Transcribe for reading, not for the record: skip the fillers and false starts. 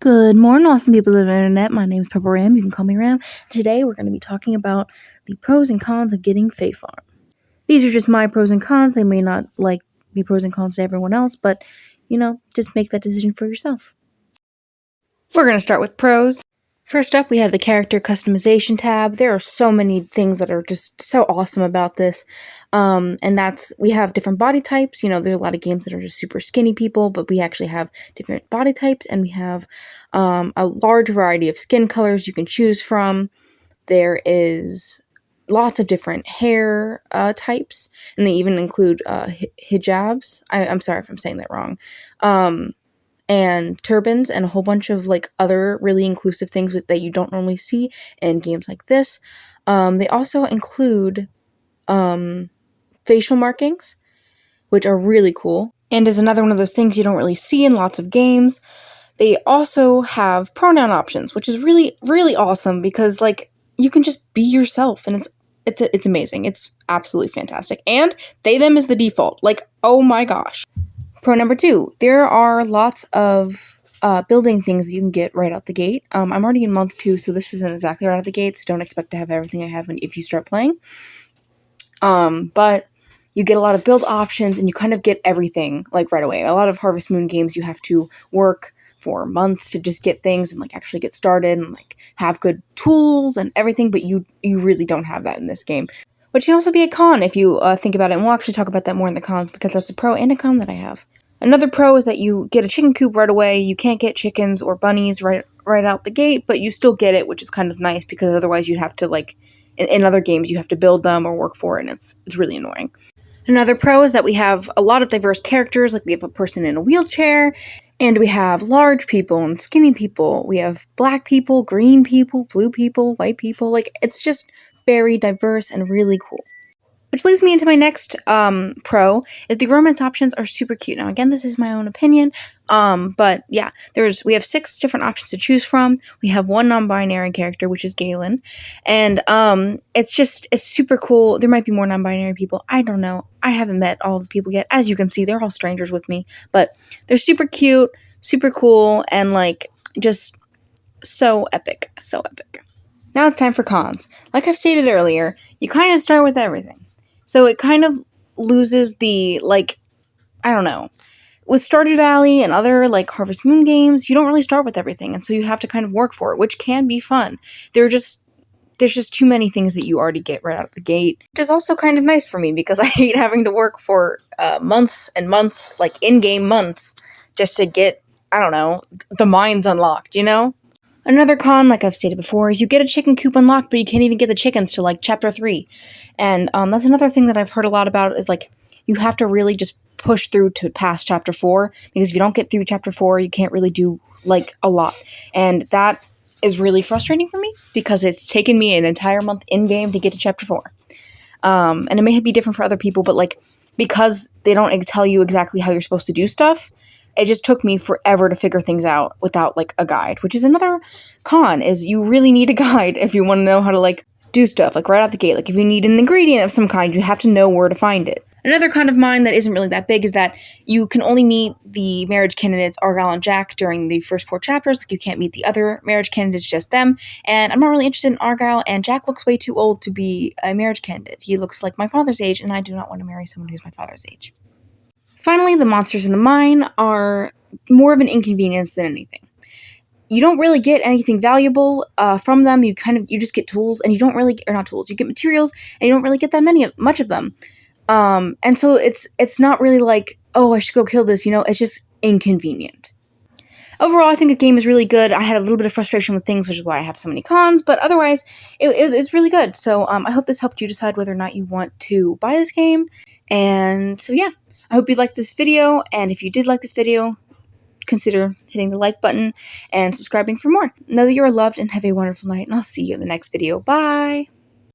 Good morning, awesome people of the internet. My name is PurpleRam. You can call me Ram. Today, we're going to be talking about the pros and cons of getting Fae Farm. These are just my pros and cons. They may not be pros and cons to everyone else, but just make that decision for yourself. We're going to start with pros. First up, we have the character customization tab. There are so many things that are just so awesome about this. We have different body types. There's a lot of games that are just super skinny people, but we actually have different body types, and we have a large variety of skin colors you can choose from. There is lots of different hair types, and they even include hijabs. I'm sorry if I'm saying that wrong. And turbans, and a whole bunch of other really inclusive things that you don't normally see in games like this. They also include facial markings, which are really cool, and is another one of those things you don't really see in lots of games. They also have pronoun options, which is really, really awesome because you can just be yourself, and it's amazing. It's absolutely fantastic. And they, them is the default. Oh my gosh. Pro number 2, there are lots of building things that you can get right out the gate. I'm already in month 2, so this isn't exactly right out the gate, so don't expect to have everything I have if you start playing. But you get a lot of build options, and you kind of get everything right away. A lot of Harvest Moon games, you have to work for months to just get things and actually get started and have good tools and everything, but you really don't have that in this game. Which can also be a con if you think about it, and we'll actually talk about that more in the cons because that's a pro and a con that I have. Another pro is that you get a chicken coop right away. You can't get chickens or bunnies right out the gate, but you still get it, which is kind of nice because otherwise you'd have to in other games you have to build them or work for it, and it's really annoying. Another pro is that we have a lot of diverse characters. We have a person in a wheelchair, and we have large people and skinny people. We have black people, green people, blue people, white people. It's just very diverse and really cool. Which leads me into my next pro, is the romance options are super cute. Now, again, this is my own opinion, but yeah, we have 6 different options to choose from. We have one non-binary character, which is Galen, and it's super cool. There might be more non-binary people. I don't know. I haven't met all the people yet. As you can see, they're all strangers with me, but they're super cute, super cool, and just so epic, so epic. Now it's time for cons. Like I've stated earlier, you kind of start with everything. So it kind of loses the, I don't know. With Stardew Valley and other, Harvest Moon games, you don't really start with everything, and so you have to kind of work for it, which can be fun. There's just too many things that you already get right out of the gate, which is also kind of nice for me, because I hate having to work for months and months, in-game months, just to get, I don't know, the mines unlocked, Another con, like I've stated before, is you get a chicken coop unlocked, but you can't even get the chickens to, Chapter 3. And that's another thing that I've heard a lot about, is, you have to really just push through to past Chapter 4, because if you don't get through Chapter 4, you can't really do, a lot. And that is really frustrating for me, because it's taken me an entire month in-game to get to Chapter 4. And it may be different for other people, but, because they don't tell you exactly how you're supposed to do stuff, it just took me forever to figure things out without, a guide, which is another con, is you really need a guide if you want to know how to, do stuff, right out the gate. If you need an ingredient of some kind, you have to know where to find it. Another con of mine that isn't really that big is that you can only meet the marriage candidates Argyle and Jack during the first 4 chapters. You can't meet the other marriage candidates, just them. And I'm not really interested in Argyle, and Jack looks way too old to be a marriage candidate. He looks like my father's age, and I do not want to marry someone who's my father's age. Finally, the monsters in the mine are more of an inconvenience than anything. You don't really get anything valuable from them. You just get tools, and you don't really, or not tools, you get materials, and you don't really get that much of them. And so it's not really oh, I should go kill this, it's just inconvenient. Overall, I think the game is really good. I had a little bit of frustration with things, which is why I have so many cons, but otherwise, it's really good. So I hope this helped you decide whether or not you want to buy this game. And so yeah, I hope you liked this video, and if you did like this video, consider hitting the like button and subscribing for more. Know that you are loved and have a wonderful night, and I'll see you in the next video. Bye!